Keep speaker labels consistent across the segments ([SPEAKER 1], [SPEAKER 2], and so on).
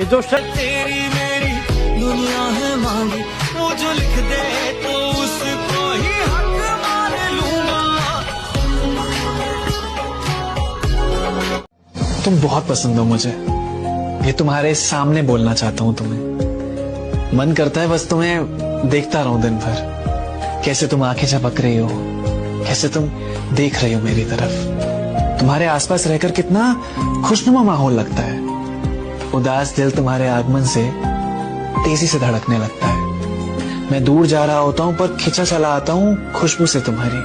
[SPEAKER 1] ये जो तेरी मेरी दुनिया है मांगी, वो जो लिख दे तो उसको ही हक मान लूंगा।
[SPEAKER 2] तुम बहुत पसंद हो मुझे, ये तुम्हारे सामने बोलना चाहता हूँ तुम्हें। मन करता है बस तुम्हें देखता रहूं दिन भर, कैसे तुम आंखें झपक रही हो, कैसे तुम देख रही हो मेरी तरफ। तुम्हारे आसपास रहकर कितना खुशनुमा माहौल लगता है। उदास दिल तुम्हारे आगमन से तेजी से धड़कने लगता है। मैं दूर जा रहा होता हूं पर खिंचा चला आता हूं खुशबू से तुम्हारी।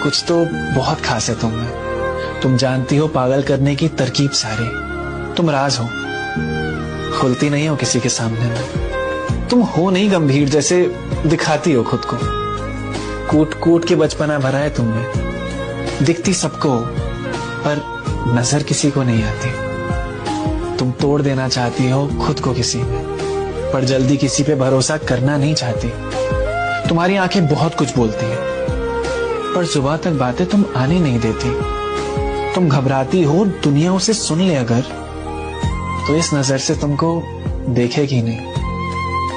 [SPEAKER 2] कुछ तो बहुत खास है तुम में। तुम जानती हो पागल करने की तरकीब सारी। तुम राज हो, खुलती नहीं हो किसी के सामने में। तुम हो नहीं गंभीर जैसे दिखाती हो खुद को। कूट कूट के बचपना भरा है तुमने। दिखती सबको पर नजर किसी को नहीं आती। तुम तोड़ देना चाहती हो खुद को किसी में, पर जल्दी किसी पे भरोसा करना नहीं चाहती। तुम्हारी आंखें बहुत कुछ बोलती हैं, पर जुबान तक बातें तुम आने नहीं देती। तुम घबराती हो दुनिया उसे सुन ले अगर, तो इस नजर से तुमको देखेगी नहीं।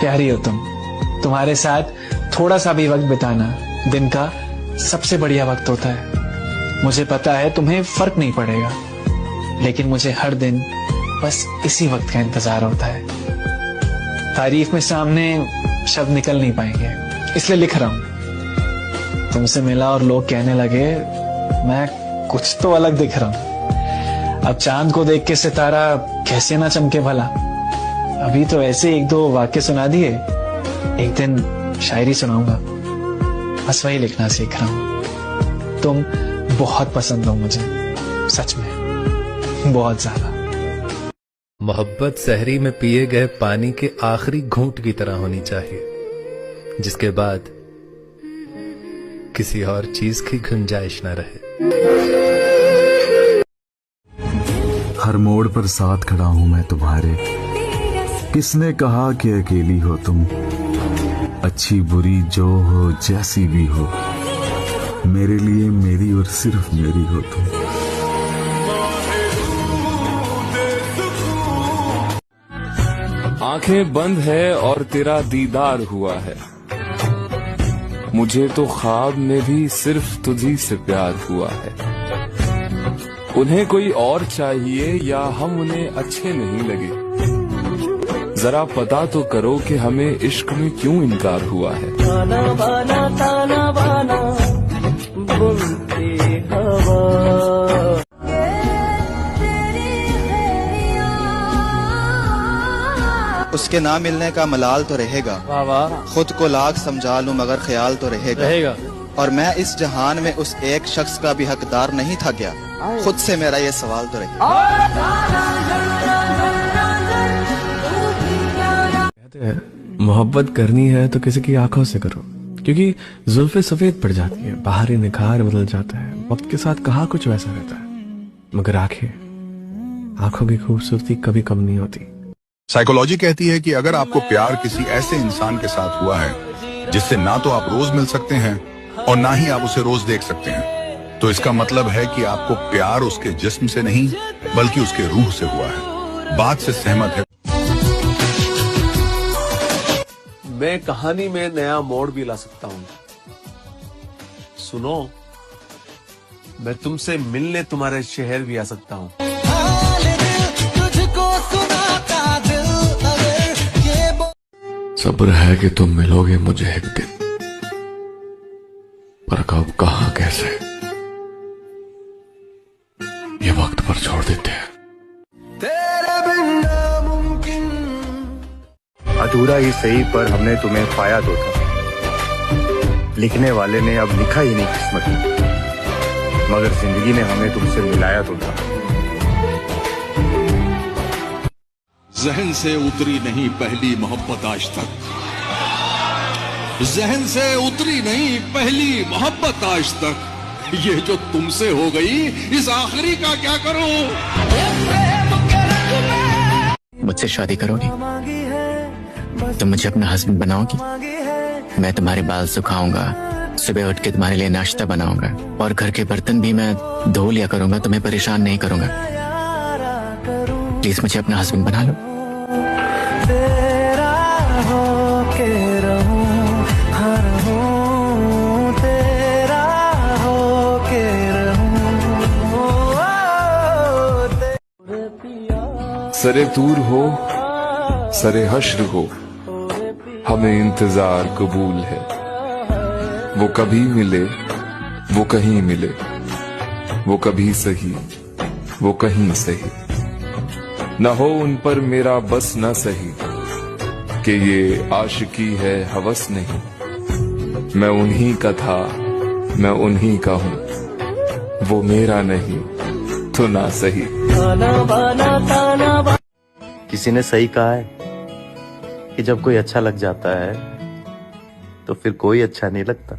[SPEAKER 2] प्यारी हो तुम। तुम्हारे साथ थोड़ा सा भी वक्त बिताना दिन का सबसे बढ़िया वक्त होता है। मुझे पता है तुम्हें फर्क नहीं पड़ेगा, लेकिन मुझे हर दिन बस इसी वक्त का इंतजार होता है। तारीफ में सामने शब्द निकल नहीं पाएंगे, इसलिए लिख रहा हूं। तुमसे मिला और लोग कहने लगे मैं कुछ तो अलग दिख रहा हूं। अब चांद को देख के सितारा कैसे ना चमके भला। अभी तो ऐसे एक दो वाक्य सुना दिए, एक दिन शायरी सुनाऊंगा। बस वही लिखना सीख रहा हूं। तुम बहुत पसंद हो मुझे, सच में बहुत ज्यादा।
[SPEAKER 3] मोहब्बत सहरी में पिए गए पानी के आखिरी घूंट की तरह होनी चाहिए, जिसके बाद किसी और चीज की गुंजाइश न रहे।
[SPEAKER 4] हर मोड़ पर साथ खड़ा हूं मैं तुम्हारे। किसने कहा कि अकेली हो तुम। अच्छी बुरी जो हो जैसी भी हो, मेरे लिए मेरी और सिर्फ मेरी हो तुम।
[SPEAKER 5] आंखें बंद है और तेरा दीदार हुआ है। मुझे तो ख्वाब में भी सिर्फ तुझी से प्यार हुआ है। उन्हें कोई और चाहिए या हम उन्हें अच्छे नहीं लगे। जरा पता तो करो कि हमें इश्क में क्यों इनकार हुआ है।
[SPEAKER 1] ताना बाना बुनती हवा।
[SPEAKER 6] उसके ना मिलने का मलाल तो रहेगा। खुद को लाख समझा लूं मगर ख्याल तो रहेगा। और मैं इस जहान में उस एक शख्स का भी हकदार नहीं था क्या। खुद से मेरा ये सवाल तो रहेगा।
[SPEAKER 7] मोहब्बत करनी है तो किसी की आंखों से करो, क्योंकि जुल्फे सफेद पड़ जाती है, बाहरी निखार बदल जाता है। वक्त के साथ कहाँ कुछ वैसा रहता है, मगर आंखों की खूबसूरती कभी कम नहीं होती।
[SPEAKER 8] साइकोलॉजी कहती है कि अगर आपको प्यार किसी ऐसे इंसान के साथ हुआ है जिससे ना तो आप रोज मिल सकते हैं और ना ही आप उसे रोज देख सकते हैं, तो इसका मतलब है कि आपको प्यार उसके जिस्म से नहीं बल्कि उसके रूह से हुआ है। बात से सहमत है?
[SPEAKER 9] मैं कहानी में नया मोड़ भी ला सकता हूँ। सुनो, मैं तुमसे मिलने तुम्हारे शहर भी आ सकता हूँ।
[SPEAKER 7] सब्र है कि तुम मिलोगे मुझे एक दिन, पर कब कहाँ कैसे ये वक्त पर छोड़ देते हैं।
[SPEAKER 4] अधूरा ही सही पर हमने तुम्हें पाया तो था। लिखने वाले ने अब लिखा ही नहीं किस्मत में, मगर जिंदगी ने हमें तुमसे मिलाया तो था।
[SPEAKER 10] जहन से उतरी नहीं पहली मोहब्बत आज तक। जहन से उतरी नहीं पहली मोहब्बत आज तक। ये जो तुमसे हो गई, इस आखिरी का क्या करूं?
[SPEAKER 11] मुझसे शादी करोगी? तुम मुझे अपना हस्बैंड बनाओगी? मैं तुम्हारे बाल सुखाऊंगा, सुबह उठ के तुम्हारे लिए नाश्ता बनाऊंगा, और घर के बर्तन भी मैं धो लिया करूंगा, तुम्हें परेशान नहीं करूंगा। प्लीज मुझे अपना हस्बैंड बना लो।
[SPEAKER 1] तेरा हो के रहूं, हर हूं तेरा हो के रहूं।
[SPEAKER 5] सरे दूर हो, सरे हश्र हो, हमें इंतजार कबूल है। वो कभी मिले, वो कहीं मिले, वो कभी सही, वो कहीं सही। न हो उन पर मेरा बस न सही, कि ये आशिकी है हवस नहीं। मैं उन्हीं का था, मैं उन्हीं का हूं, वो मेरा नहीं तो ना सही।
[SPEAKER 12] किसी ने सही कहा है कि जब कोई अच्छा लग जाता है तो फिर कोई अच्छा नहीं लगता।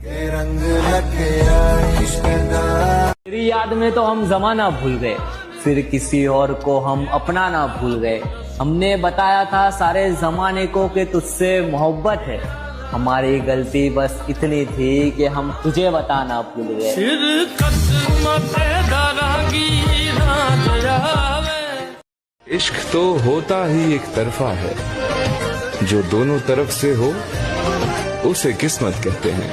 [SPEAKER 13] तेरी याद में तो हम जमाना भूल गए, फिर किसी और को हम अपना ना भूल गए। हमने बताया था सारे जमाने को कि तुझसे मोहब्बत है, हमारी गलती बस इतनी थी कि हम तुझे बताना भूल गए।
[SPEAKER 5] इश्क तो होता ही एक तरफा है, जो दोनों तरफ से हो उसे किस्मत कहते हैं।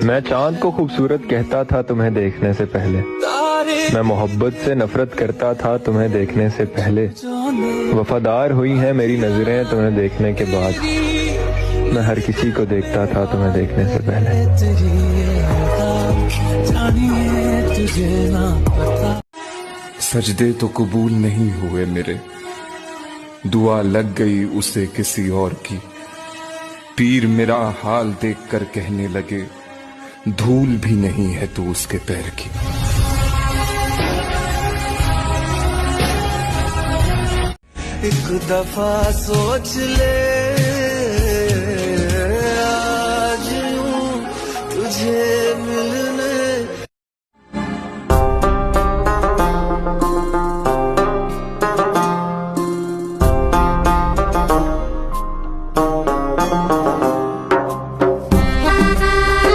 [SPEAKER 14] मैं चांद को खूबसूरत कहता था तुम्हें देखने से पहले, मैं मोहब्बत से नफरत करता था तुम्हें देखने से पहले। वफादार हुई हैं मेरी नजरें तुम्हें देखने के बाद, मैं हर किसी को देखता था तुम्हें देखने से पहले।
[SPEAKER 5] सजदे तो कबूल नहीं हुए मेरे, दुआ लग गई उसे किसी और की। पीर मेरा हाल देखकर कहने लगे, धूल भी नहीं है तू उसके पैर की।
[SPEAKER 1] एक दफा सोच ले, आज यूं तुझे मिल